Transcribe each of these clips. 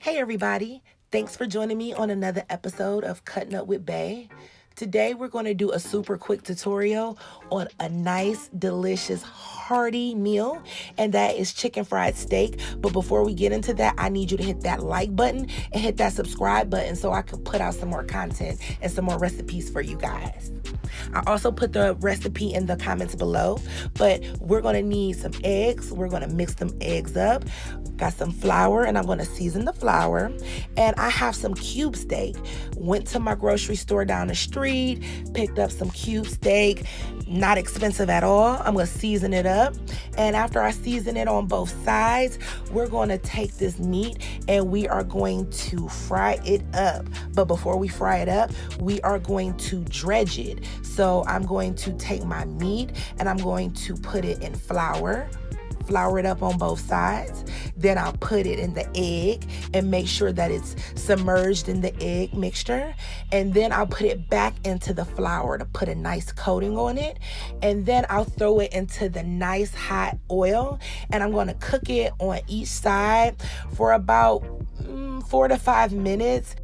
Hey everybody, thanks for joining me on another episode of Cutting Up with Bae. Today we're going to do a super quick tutorial on a nice, delicious, hearty meal, and that is chicken fried steak. But before we get into that, I need you to hit that like button and hit that subscribe button so I can put out some more content and some more recipes for you guys. I also put the recipe in the comments below, but we're going to need some eggs. We're going to mix them eggs up. Got some flour, and I'm going to season the flour. And I have some cube steak. Went to my grocery store down the street, picked up some cube steak. Not expensive at all. I'm going to season it up. And after I season it on both sides, we're going to take this meat and we are going to fry it up. But before we fry it up, we are going to dredge it. So I'm going to take my meat and I'm going to put it in flour it up on both sides. Then I'll put it in the egg and make sure that it's submerged in the egg mixture. And then I'll put it back into the flour to put a nice coating on it. And then I'll throw it into the nice hot oil. And I'm going to cook it on each side for about 4 to 5 minutes.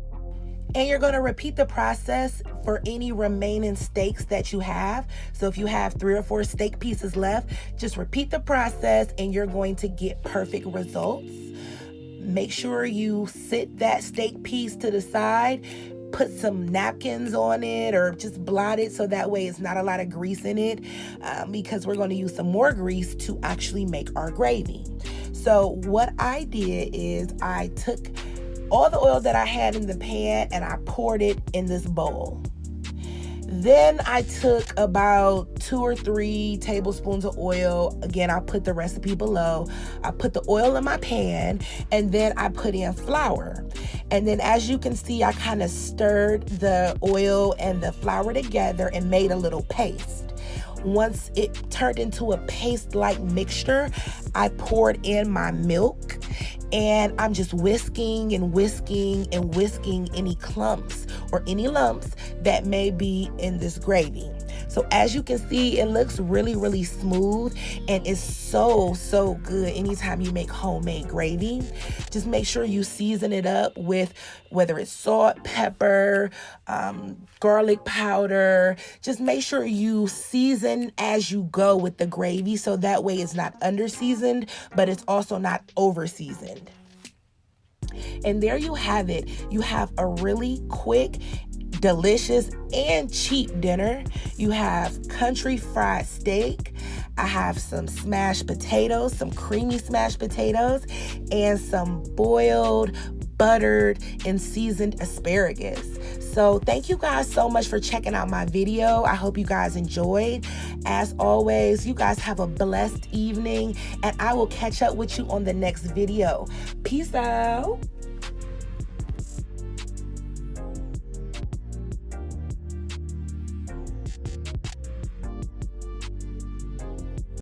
And you're going to repeat the process for any remaining steaks that you have. So if you have 3 or 4 steak pieces left, just repeat the process and you're going to get perfect results. Make sure you sit that steak piece to the side, put some napkins on it or just blot it so that way it's not a lot of grease in it, because we're going to use some more grease to actually make our gravy. So what I did is I took all the oil that I had in the pan and I poured it in this bowl. Then I took about 2 or 3 tablespoons of oil. Again, I'll put the recipe below. I put the oil in my pan and then I put in flour. And then as you can see, I kind of stirred the oil and the flour together and made a little paste. Once it turned into a paste-like mixture, I poured in my milk and I'm just whisking and whisking and whisking any clumps or any lumps that may be in this gravy. So as you can see, it looks really, really smooth and it's so good anytime you make homemade gravy. Just make sure you season it up with whether it's salt, pepper, garlic powder. Just make sure you season as you go with the gravy so that way it's not under-seasoned, but it's also not over-seasoned. And there you have it. You have a really quick, delicious, and cheap dinner. You have country fried steak. I have some smashed potatoes, some creamy smashed potatoes, and some boiled, buttered, and seasoned asparagus. So thank you guys so much for checking out my video. I hope you guys enjoyed. As always, you guys have a blessed evening, and I will catch up with you on the next video. Peace out.